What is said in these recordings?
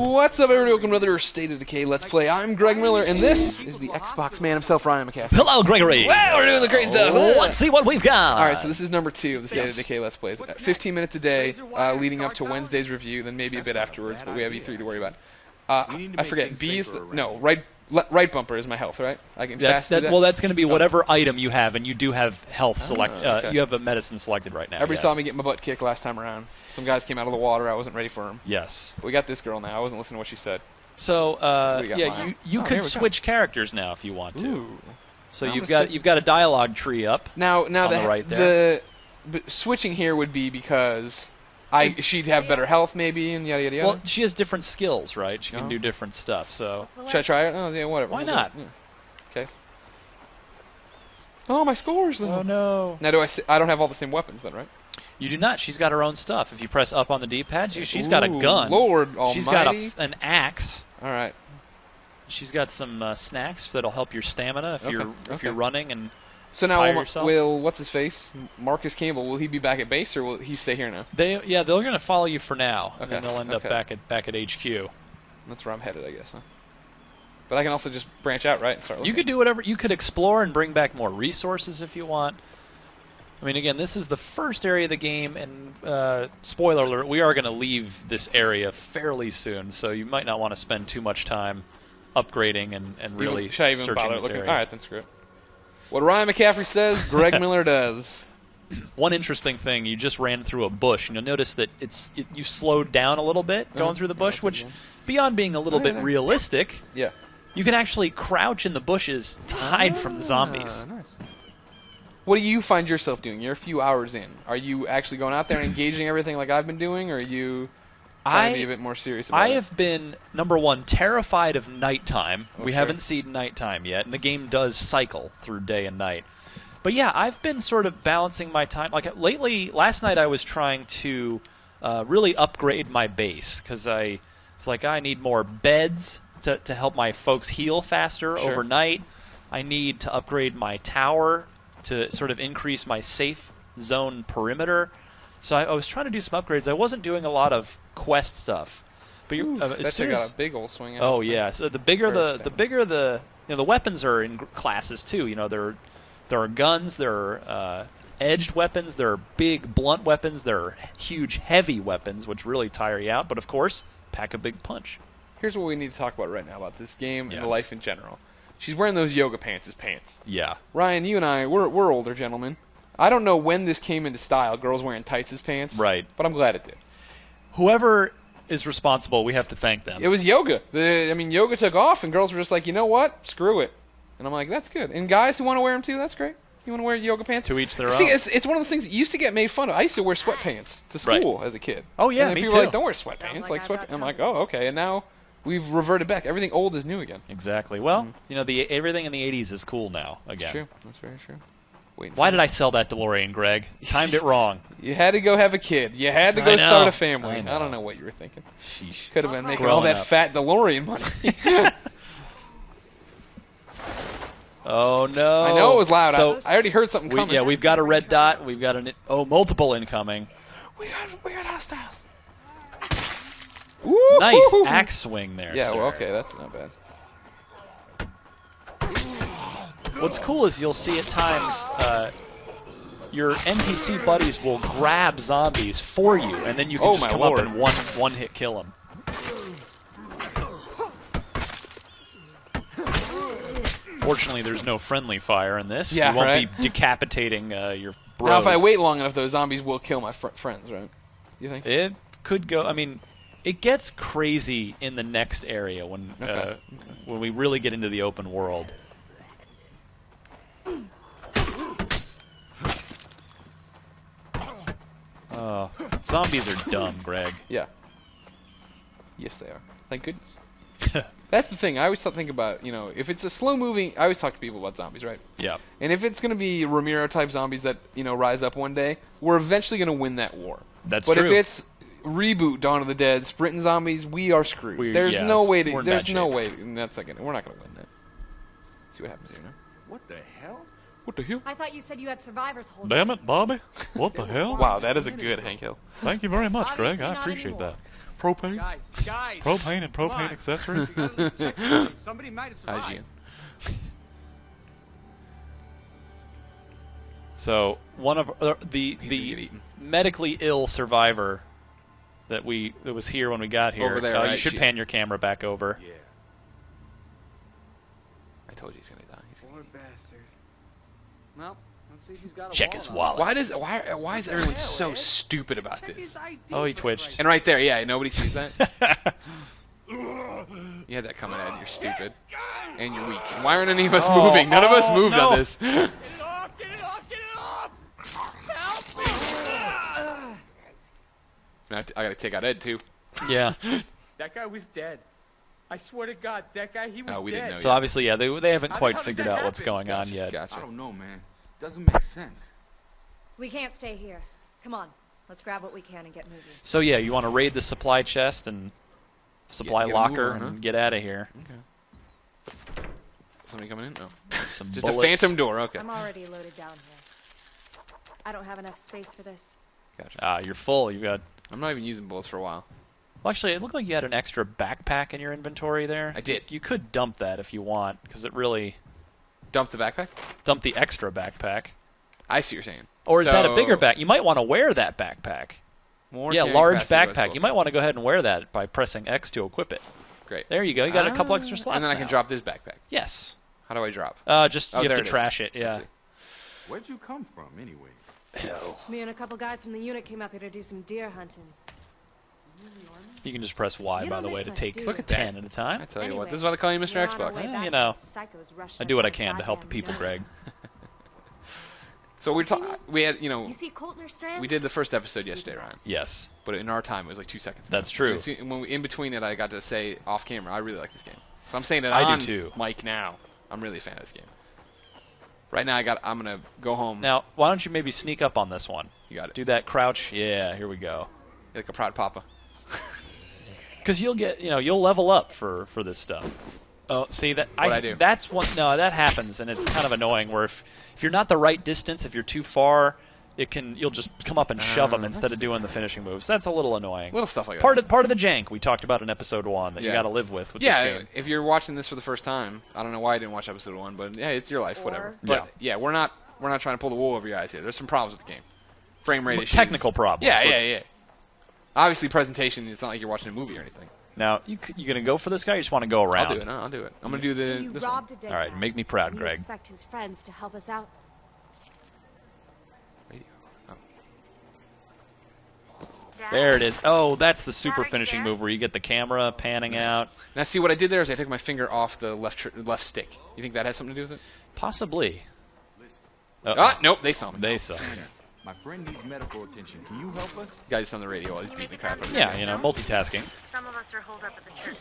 What's up, everybody? Welcome to another State of Decay Let's Play. I'm Greg Miller, and this is the Xbox man himself, Ryan McCaffrey. Hello, Gregory. Well, we're doing the crazy stuff. Let's see what we've got. All right, so this is number 2 of the State of Decay Let's Plays. 15 minutes a day, leading up to Wednesday's review, then maybe a bit afterwards, but we have E3 to worry about. I forget. B is right bumper is my health, right? I can fast do that? Well, that's going to be whatever item you have, and you do have health select. Okay. You have a medicine selected right now. Everybody saw me get my butt kicked last time around. Some guys came out of the water. I wasn't ready for them. Yes. But we got this girl now. I wasn't listening to what she said. So, yeah, you could switch characters now if you want to. Ooh. So you've got a dialogue tree up. Now on the right there. the switching here would be because she'd have better health maybe and yada yada yada. Well, she has different skills, right? She can do different stuff. So should I try it? Oh yeah, whatever. Why not? Yeah. Okay. Oh, my scores though. Oh no. Now I don't have all the same weapons then, right? You do not. She's got her own stuff. If you press up on the D-pad, she's got a gun. Lord Almighty. She's got an axe. All right. She's got some snacks that'll help your stamina if you're running and so now tire yourself. Will what's his face? Marcus Campbell, will he be back at base or will he stay here now? They're going to follow you for now, okay. and then they'll end up back at HQ. That's where I'm headed, I guess. Huh? But I can also just branch out, right? And start you could do whatever. You could explore and bring back more resources if you want. I mean, again, this is the first area of the game, and spoiler alert, we are going to leave this area fairly soon, so you might not want to spend too much time upgrading and really should I even searching bother this looking? area. All right, then screw it. What Ryan McCaffrey says, Greg Miller does. One interesting thing, you just ran through a bush, and you'll notice that you slowed down a little bit going through the bush, which, beyond being a little bit realistic, you can actually crouch in the bushes to hide from the zombies. Nice. What do you find yourself doing? You're a few hours in. Are you actually going out there and engaging everything like I've been doing, or are you trying to be a bit more serious about it? I have been, number one, terrified of nighttime. Oh, we haven't seen nighttime yet, and the game does cycle through day and night. But yeah, I've been sort of balancing my time. Like lately, last night I was trying to really upgrade my base, because it's like I need more beds to help my folks heal faster overnight. I need to upgrade my tower to sort of increase my safe zone perimeter. So I was trying to do some upgrades. I wasn't doing a lot of quest stuff. But as soon as got a big old swing out. Oh yeah. So the bigger the weapons are in classes too. You know, there are guns, there are edged weapons, there are big blunt weapons, there are huge heavy weapons which really tire you out, but of course, pack a big punch. Here's what we need to talk about right now about this game and life in general. She's wearing those yoga pants as pants. Yeah. Ryan, you and I, we're older gentlemen. I don't know when this came into style, girls wearing tights as pants. Right. But I'm glad it did. Whoever is responsible, we have to thank them. It was yoga. Yoga took off, and girls were just like, you know what? Screw it. And I'm like, that's good. And guys who want to wear them too, that's great. You want to wear yoga pants? To each their own. See, it's one of the things that used to get made fun of. I used to wear sweatpants to school as a kid. Oh, yeah, and me people too. were like, don't wear sweatpants. I'm like, oh, okay. And now we've reverted back. Everything old is new again. Exactly. Well, you know, everything in the 80s is cool now again. That's true. That's very true. Why did I sell that DeLorean, Greg? Timed it wrong. You had to go have a kid. You had to go start a family. I don't know what you were thinking. Sheesh. Could have been making all that fat DeLorean money. Oh, no. I know it was loud. So I already heard something coming. Yeah, we've got a red dot. We've got multiple incoming. We got hostiles. Nice axe swing there, Yeah, sir. well, okay, that's not bad. What's cool is you'll see at times your NPC buddies will grab zombies for you, and then you can just come up and one-hit kill them. Fortunately, there's no friendly fire in this. Yeah, you won't be decapitating your bros. Now, if I wait long enough, those zombies will kill my friends, right? You think? It could go. I mean, it gets crazy in the next area when we really get into the open world. Zombies are dumb, Greg. Yeah. Yes, they are. Thank goodness. That's the thing. I always think about, if it's a slow-moving... I always talk to people about zombies, right? Yeah. And if it's going to be Ramiro-type zombies that, rise up one day, we're eventually going to win that war. That's true. But if it's reboot Dawn of the Dead, sprinting zombies, we are screwed. There's no way to... There's no way... In that second, we're not going to win that. Let's see what happens here now. What the hell? What the hell? I thought you said you had survivors holding. Damn it, Bobby. What the hell? Wow, that is a good Hank Hill. Thank you very much, Greg. Obviously I not appreciate anymore. that. Propane? Guys. Propane and propane accessories? Somebody might have survived. IGN. So one of the He's gonna get eaten. medically ill survivor that was here when we got here. Over there, You right? should pan your camera back over. Yeah. I told you he's gonna die. Poor bastard. Well, let's see if he's got a Check his wallet. wallet. Why is everyone so stupid about Check his this? ID Oh, he for twitched. Christ's And right there, yeah, nobody sees that. You had that coming, Ed. You're stupid. And you're weak. Why aren't any of us moving? None of us moved no. on this. Get it off! Get it off! Get it off! Help me! I gotta take out Ed, too. Yeah. That guy was dead. I swear to God, that guy, he was we dead. didn't know So obviously, yeah, they haven't How the quite hell does figured that out what's happen? going on yet. Gotcha. I don't know, man. Doesn't make sense. We can't stay here. Come on. Let's grab what we can and get moving. So yeah, you want to raid the supply chest and supply Get a move locker on, huh? and get out of here. Okay. Somebody coming in? No. Some Just bullets. a phantom door. Okay. I'm already loaded down here. I don't have enough space for this. Ah, you're full. You got. I'm not even using bullets for a while. Well, actually, it looked like you had an extra backpack in your inventory there. I did. You could dump that if you want, because it really Dump the backpack? dump the extra backpack. I see what you're saying. Or is that a So, bigger back? You might want to wear that backpack. More Yeah, carrying large capacity, backpack. that's You cool. might want to go ahead and wear that by pressing X to equip it. Great. There you go. You got a couple extra slots And then I now. can drop this backpack. Yes. How do I drop? Just Oh, you there have it to is. trash it. I Yeah. see. Where'd you come from, anyways? Me and a couple guys from the unit came up here to do some deer hunting. You can just press Y, You by don't the way, miss to much, take do you? Look at that. 10 at a time. I tell you Anyway, what, this is why they call you Mr. we're on our Xbox. way Yeah, back. you know, Psychos rushed I us do what I like can to help the goddamn people, nuts. Greg. So we You seen it? we had, you know, You see Colton or Strand? we did the first episode yesterday, Ryan. Yes. But in our time, it was like 2 seconds. That's true. And when in between it, I got to say off camera, I really like this game. So I'm saying it I do on too. mic now. I'm really a fan of this game. Right now, I'm gonna go home. Now, why don't you maybe sneak up on this one? You got it. Do that crouch. Yeah, here we go. Like a proud papa. Because you'll get, you'll level up for this stuff. Oh, see that? What'd I do? That's one. No, that happens, and it's kind of annoying. Where if you're not the right distance, if you're too far, you'll just come up and shove them instead of doing the finishing moves. That's a little annoying. Little stuff like that. Part of the jank we talked about in episode 1 that you Yeah. got to live with this Yeah, game. if you're watching this for the first time, I don't know why I didn't watch episode 1, but yeah, it's your life, whatever. Or- But yeah, we're not trying to pull the wool over your eyes here. There's some problems with the game. Frame rate issues. Technical problems. Yeah, Let's- yeah. Obviously, presentation. It's not like you're watching a movie or anything. Now, you gonna go for this guy? Or you just want to go around? I'll do it. No, I'll do it. I'm gonna do So you this one. robbed a dead All right, guy. make me proud, You Greg. expect his friends to help us out? Radio. Oh. There it is. Oh, that's the super Dad, are you finishing there? move where you get the camera panning out. Now, see what I did there is I took my finger off the left stick. You think that has something to do with it? Possibly. Ah, nope. They saw me. They saw. My friend needs medical attention. Can you help us? Guy's on the radio while he's beating the crap out of me. Yeah, multitasking. Some of us are holed up at the church.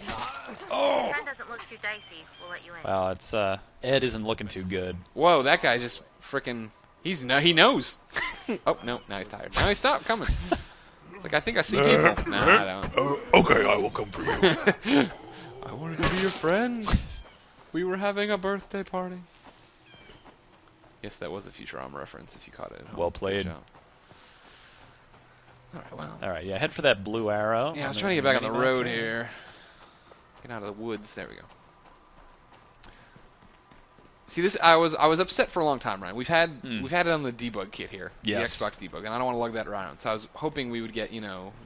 Oh! Time doesn't look too dicey. We'll let you in. Well, it's Ed isn't looking too good. Whoa, that guy just freaking. He knows. Oh no, now he's tired. Now he stopped coming. It's like I think I see people. Nah, I don't. Okay, I will come for you. I wanted to be your friend. We were having a birthday party. Yes, that was a Futurama reference. If you caught it. at home. Well played. Good job. All right, well. All right, yeah, head for that blue arrow. Yeah, I was on trying to get back on the minimap road there. here. Get out of the woods. There we go. See, this I was upset for a long time, Ryan. We've had it on the debug kit here, Yes. the Xbox debug, and I don't want to lug that around. So I was hoping we would get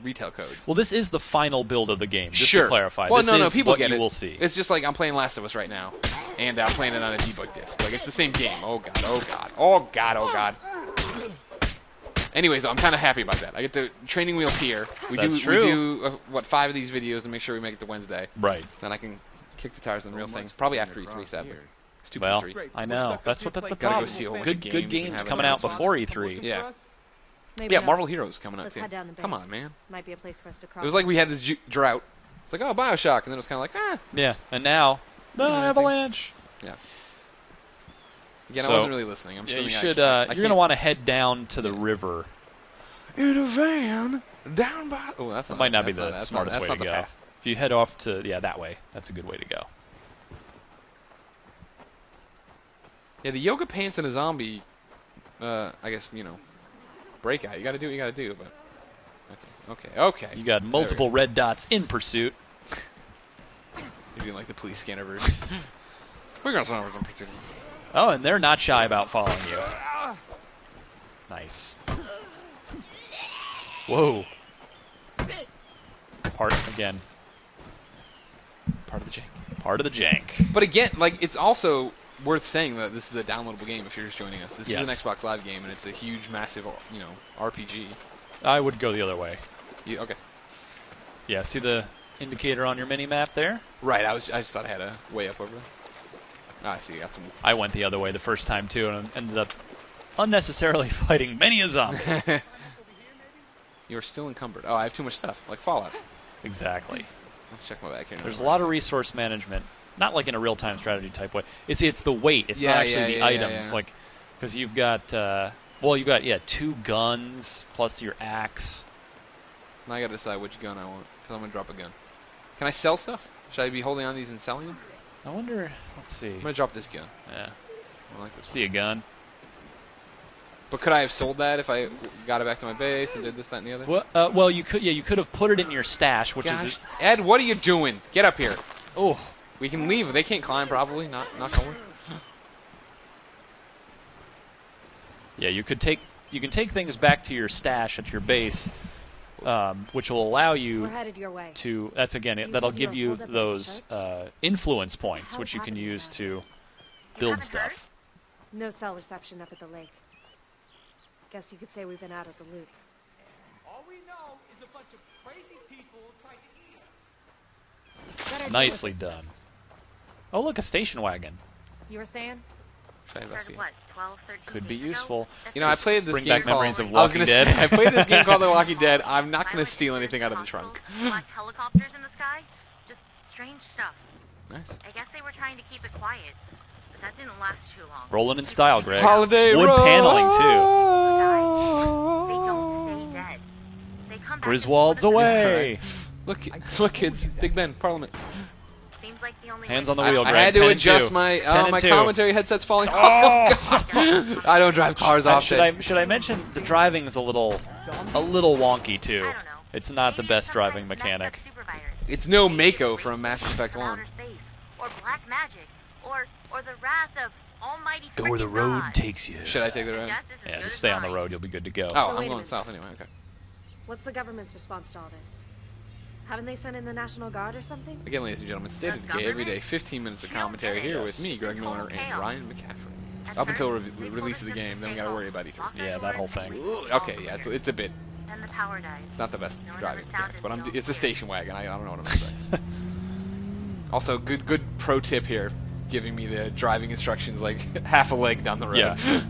retail codes. Well, this is the final build of the game, just Sure. to clarify. Well, this no, is people what get you it. will see. It's just like I'm playing Last of Us right now, and I'm playing it on a debug disc. Like it's the same game. Oh god, oh god, oh god, oh god. Anyways, I'm kind of happy about that. I get the training wheels here. That's We true. do 5 of these videos to make sure we make it to Wednesday. Right. Then I can kick the tires on the real thing. Probably after E3, sadly. Stupid Well, E3. I know. That's that's the Gotta go problem. see a whole bunch Good of good games and games have coming it out on before Xbox. E3. Yeah. Maybe Yeah, not. Marvel Heroes coming out Let's too. head down the Come bank. on, man. Might be a place for us to cross. It was like we had this drought. It's like, oh, Bioshock, and then it was kind of like, ah. Yeah, and now the avalanche. Yeah. Again, So, I wasn't really listening. I'm Yeah, you assuming should. I You're gonna want to head down to the river. in a van down by. Oh, that's That might not be the that's smartest that's way not to the go. path. If you head off to that way, that's a good way to go. Yeah, the yoga pants and a zombie. I guess breakout. You got to do what you got to do, but. Okay. Okay, okay. You got multiple red dots in pursuit. You're doing like the police scanner version. We're going to in pursuit. Oh, and they're not shy about following you. Nice. Whoa. Part of the jank. Part of the jank. But again, like, it's also worth saying that this is a downloadable game if you're just joining us. This is an Xbox Live game, and it's a huge, massive, RPG. I would go the other way. Okay. Yeah, see the indicator on your mini-map there? Right, I just thought I had a way up over there. I see, got some... I went the other way the first time, too, and ended up unnecessarily fighting many a zombie. You're still encumbered. Oh, I have too much stuff, like Fallout. Exactly. Let's check my back here. There's a lot of resource management, not like in a real-time strategy type way. It's the weight. It's not actually the items, like because you've got you've got 2 guns plus your axe. Now I gotta decide which gun I want because I'm gonna drop a gun. Can I sell stuff? Should I be holding on these and selling them? I wonder. Let's see. I'm gonna drop this gun. Yeah. I like this. See a gun. But could I have sold that if I got it back to my base and did this, that, and the other? Well, you could. Yeah, you could have put it in your stash, which is. Ed, what are you doing? Get up here. Oh, we can leave. They can't climb, probably. Not going. Yeah, you can take things back to your stash at your base, which will allow you We're headed your way. to. That's again. That'll give you those influence points, which you can use to build stuff. No cell reception up at the lake. Guess you could say we've been out of the loop. All we know is a bunch of crazy people trying to eat us. Nicely done. Oh, look, a station wagon. You were saying? Should I investigate? What, 12, 13 Could be years useful. ago? You know, I played this Bring game back memories called... of I was Walking gonna Dead. say, I played this game called The Walking Dead. I'm not going to steal anything out of the trunk. Black helicopters in the sky? Just strange stuff. Nice. I guess they were trying to keep it quiet, but that didn't last too long. Rolling in style, Greg. Holiday Wood Road. paneling, too. They don't stay dead. They come back. Griswold's away. Look, kids. Big Ben, Parliament. Seems like the only Hands way on the to- wheel, I Greg. had to 10 and adjust 2. my 10 and my 2. commentary headset's falling. Oh, God. I don't drive cars off. Should I mention the driving is a little wonky too. I don't know. It's not the Maybe best some driving kind of mechanic. messed up supervisors. It's no Maybe it's Mako a from Mass radiation Effect from 1. outer space, or black magic, or the wrath of Almighty Go where the frickin' road God. takes you. Should I take the I road? guess this is Yeah, good just as stay on the mine. road. You'll be good to go. Oh, So I'm wait a going minute. south anyway. Okay. What's the government's response to all this? Haven't they sent in the National Guard or something? Again, ladies and gentlemen, State of The Decay every day, government? 15 minutes of You don't commentary get it. here with me, Yes. Greg It's total Miller, and chaos. Ryan McCaffrey. At Up until first, they told release us of the just to game, then we stay got to home, worry about E3. lock our Yeah, that doors, whole thing. and Ooh, follow okay, the yeah, leader. it's a bit. And the power dies. It's not the best No one driving ever mechanics, but sounded it's a so station wagon. I don't know what I'm gonna say. Also, good pro tip here, giving me the driving instructions like half a leg down the road. Yeah.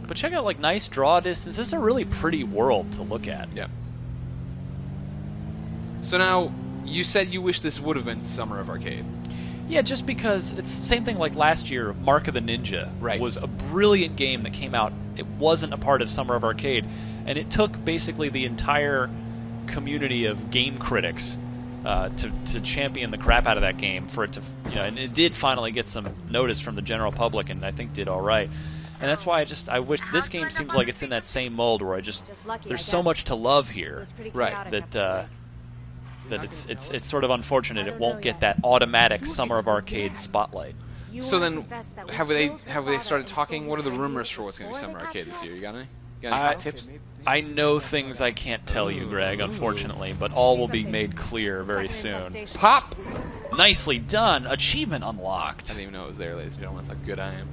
But check out like nice draw distance. This is a really pretty world to look at. Yeah. So now, you said you wish this would have been Summer of Arcade. Yeah, just because it's the same thing like last year. Mark of the Ninja was a brilliant game that came out. It wasn't a part of Summer of Arcade, and it took basically the entire community of game critics to champion the crap out of that game for it to, and it did finally get some notice from the general public, and I think did all right. And that's why I wish this game seems like it's in that same mold where Just lucky, there's I so guess. much to love It here. was pretty Right, chaotic That up the lake. that it's sort of unfortunate I it don't won't know get yet. that automatic Summer It's of Arcade weird. spotlight. You So wanna then, confess that we have killed her they father started and talking? stole What are his the ID rumors for what's going to be before Summer they Arcade got this shot? year? You got any hot tips? I know things I can't tell you, Greg, unfortunately, but all will be made clear very Second soon. infestation. Pop! Nicely done. Achievement I unlocked. didn't even know it was there, ladies and gentlemen. That's how good I am.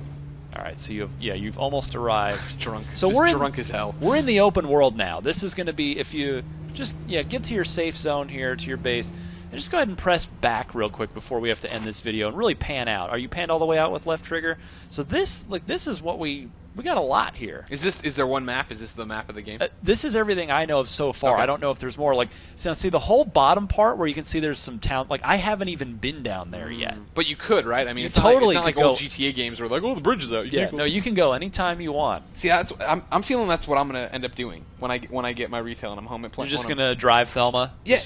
All right, so you've almost arrived. Drunk. So Just we're drunk as hell. We're in the open world now. This is going to be if you just get to your safe zone here, to your base, and just go ahead and press back real quick before we have to end this video and really pan out. Are you panned all the way out with left trigger? So this is what we got a lot here. Is there one map? Is this the map of the game? This is everything I know of so far. Okay. I don't know if there's more. Like, see the whole bottom part where you can see there's some town. Like, I haven't even been down there yet. But you could, right? I mean, You it's totally not like could go- old GTA games where like, oh, the bridge is out. You Yeah, can't go. no, you can go anytime you want. See, I'm feeling that's what I'm gonna end up doing when I get my retail and I'm home and playing. You're just gonna drive Thelma. Yeah.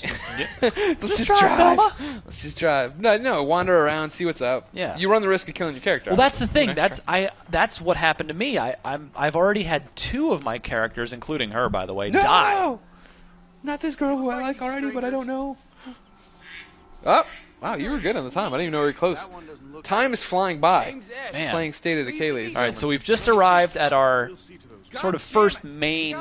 Let's just drive. Thelma. Let's just drive. No, wander around, see what's up. Yeah. You run the risk of killing your character. Well, that's the thing. Nice try. That's what happened to me. I've already had 2 of my characters, including her, by the way, No! die. Not this girl who I like already, but I don't know. Oh, wow, you were good on the time. I didn't even know we were close. Time is flying by. Man. Playing State of Decay, ladies. All right, so we've just arrived at our sort of first main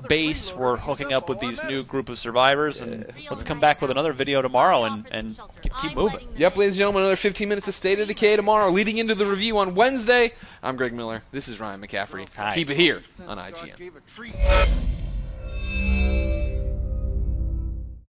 base. We're hooking up with these new group of survivors, and let's come back with another video tomorrow and keep moving. Yep, ladies and gentlemen, another 15 minutes of State of Decay tomorrow, leading into the review on Wednesday. I'm Greg Miller. This is Ryan McCaffrey. Hi. Keep it here on IGN.